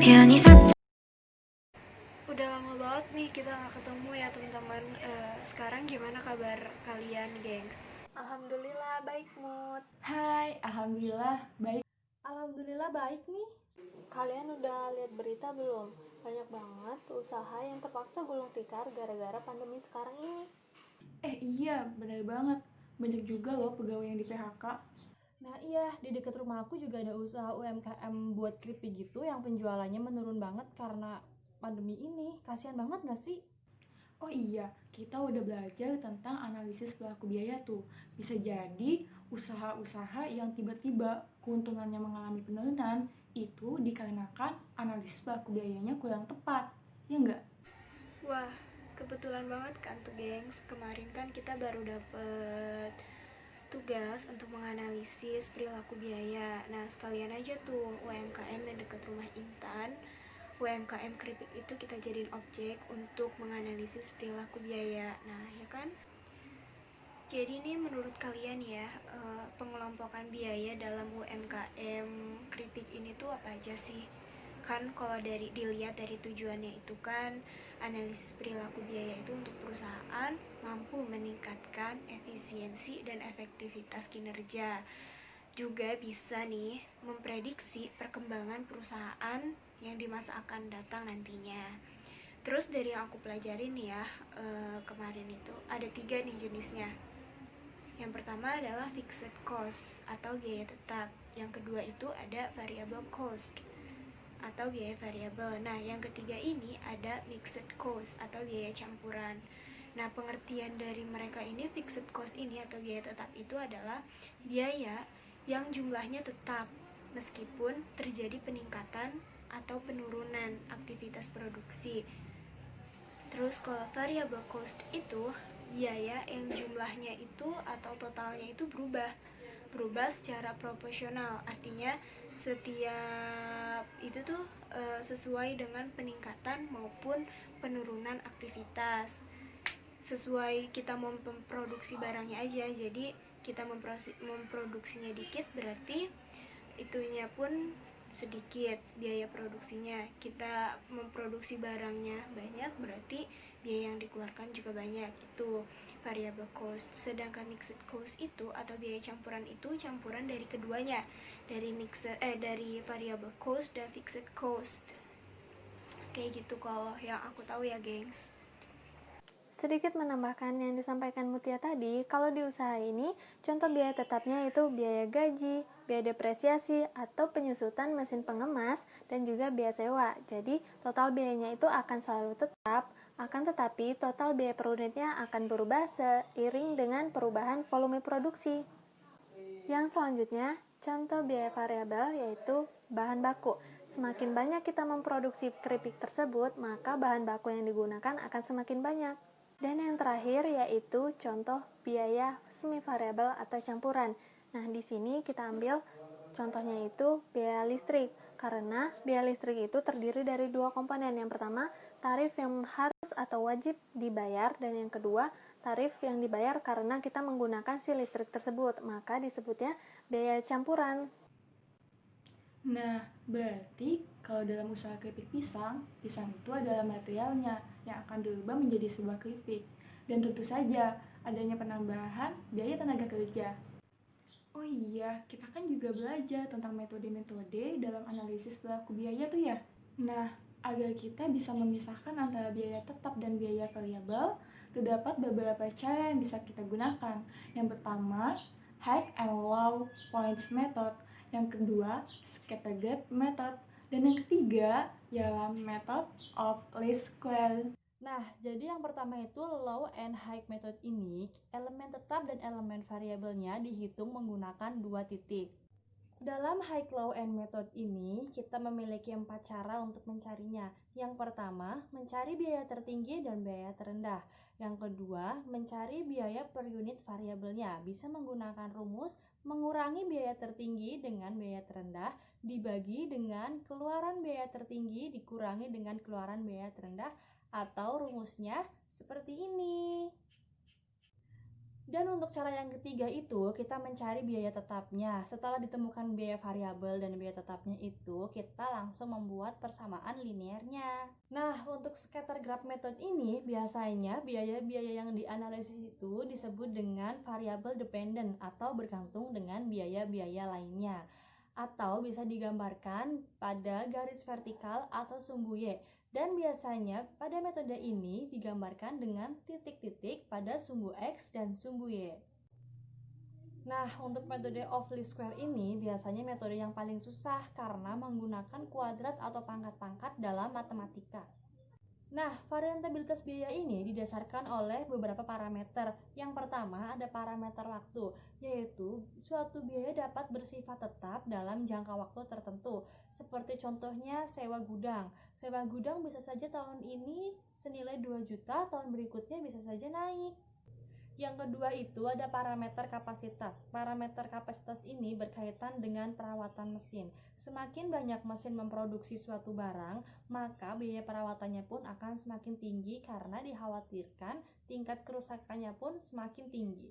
편히 샀 Udah lama banget nih kita nggak ketemu ya teman-teman. Sekarang gimana kabar kalian, gengs? Alhamdulillah baik, Mood. Hai, alhamdulillah baik. Alhamdulillah baik nih. Kalian udah lihat berita belum? Banyak banget usaha yang terpaksa gulung tikar gara-gara pandemi sekarang ini. Iya, benar banget. Banyak juga loh pegawai yang di PHK. Nah iya, di dekat rumah aku juga ada usaha UMKM buat keripik gitu yang penjualannya menurun banget karena pandemi ini. Kasihan banget gak sih? Oh iya, kita udah belajar tentang analisis pelaku biaya tuh. Bisa jadi usaha-usaha yang tiba-tiba keuntungannya mengalami penurunan itu dikarenakan analisis pelaku biayanya kurang tepat. Ya enggak? Wah, kebetulan banget kan tuh, gengs. Kemarin kan kita baru dapet tugas untuk menganalisis perilaku biaya. Nah, sekalian aja tuh UMKM yang dekat rumah Intan, UMKM keripik itu kita jadiin objek untuk menganalisis perilaku biaya. Nah, ya kan? Jadi ini menurut kalian ya, pengelompokan biaya dalam UMKM keripik ini tuh apa aja sih? Kan kalau dilihat dari tujuannya itu kan analisis perilaku biaya itu untuk perusahaan mampu meningkatkan efisiensi dan efektivitas kinerja. Juga bisa nih memprediksi perkembangan perusahaan yang di masa akan datang nantinya. Terus dari yang aku pelajarin ya, kemarin itu ada 3 nih jenisnya. Yang pertama adalah fixed cost atau biaya tetap. Yang kedua itu ada variable cost atau biaya variabel. Nah, yang ketiga ini ada mixed cost atau biaya campuran. Nah, pengertian dari mereka ini fixed cost ini atau biaya tetap itu adalah biaya yang jumlahnya tetap meskipun terjadi peningkatan atau penurunan aktivitas produksi. Terus kalau variable cost itu biaya yang jumlahnya itu atau totalnya itu berubah secara proporsional. Artinya setiap itu tuh sesuai dengan peningkatan maupun penurunan aktivitas. Sesuai kita mau memproduksi barangnya aja. Jadi kita memproduksinya dikit berarti itunya pun sedikit biaya produksinya. Kita memproduksi barangnya banyak berarti biaya yang dikeluarkan juga banyak. Itu variable cost. Sedangkan mixed cost itu atau biaya campuran itu campuran dari keduanya, dari variable cost dan fixed cost. Kayak gitu kalau yang aku tahu ya, gengs. Sedikit menambahkan yang disampaikan Mutia tadi, kalau di usaha ini, contoh biaya tetapnya itu biaya gaji, biaya depresiasi, atau penyusutan mesin pengemas, dan juga biaya sewa. Jadi, total biayanya itu akan selalu tetap, akan tetapi total biaya per unitnya akan berubah seiring dengan perubahan volume produksi. Yang selanjutnya, contoh biaya variabel yaitu bahan baku. Semakin banyak kita memproduksi keripik tersebut, maka bahan baku yang digunakan akan semakin banyak. Dan yang terakhir yaitu contoh biaya semi variabel atau campuran. Nah, di sini kita ambil contohnya itu biaya listrik. Karena biaya listrik itu terdiri dari 2 komponen. Yang pertama, tarif yang harus atau wajib dibayar, dan yang kedua, tarif yang dibayar karena kita menggunakan si listrik tersebut. Maka disebutnya biaya campuran. Nah, berarti kalau dalam usaha keripik pisang, pisang itu adalah materialnya yang akan dirubah menjadi sebuah keripik. Dan tentu saja adanya penambahan biaya tenaga kerja. Oh iya, kita kan juga belajar tentang metode-metode dalam analisis pelaku biaya tuh ya. Nah, agar kita bisa memisahkan antara biaya tetap dan biaya variabel, terdapat beberapa cara yang bisa kita gunakan. Yang pertama, high and low points method. Yang kedua, scatter gap method. Dan yang ketiga, ialah method of least square. Nah, jadi yang pertama itu low and high method ini, elemen tetap dan elemen variabelnya dihitung menggunakan 2 titik. Dalam high, low, and method ini, kita memiliki 4 cara untuk mencarinya. Yang pertama, mencari biaya tertinggi dan biaya terendah. Yang kedua, mencari biaya per unit variabelnya. Bisa menggunakan rumus mengurangi biaya tertinggi dengan biaya terendah dibagi dengan keluaran biaya tertinggi dikurangi dengan keluaran biaya terendah, atau rumusnya seperti ini. Dan untuk cara yang ketiga itu, kita mencari biaya tetapnya. Setelah ditemukan biaya variabel dan biaya tetapnya itu, kita langsung membuat persamaan linearnya. Nah, untuk scatter graph method ini, biasanya biaya-biaya yang dianalisis itu disebut dengan variable dependent atau bergantung dengan biaya-biaya lainnya. Atau bisa digambarkan pada garis vertikal atau sumbu Y. Dan biasanya pada metode ini digambarkan dengan titik-titik pada sumbu X dan sumbu Y. Nah, untuk metode of least square ini biasanya metode yang paling susah karena menggunakan kuadrat atau pangkat-pangkat dalam matematika. Nah, variabilitas biaya ini didasarkan oleh beberapa parameter. Yang pertama ada parameter waktu, yaitu suatu biaya dapat bersifat tetap dalam jangka waktu tertentu. Seperti contohnya sewa gudang. Sewa gudang bisa saja tahun ini senilai 2 juta, tahun berikutnya bisa saja naik. Yang kedua itu ada parameter kapasitas. Parameter kapasitas ini berkaitan dengan perawatan mesin. Semakin banyak mesin memproduksi suatu barang, maka biaya perawatannya pun akan semakin tinggi karena dikhawatirkan tingkat kerusakannya pun semakin tinggi.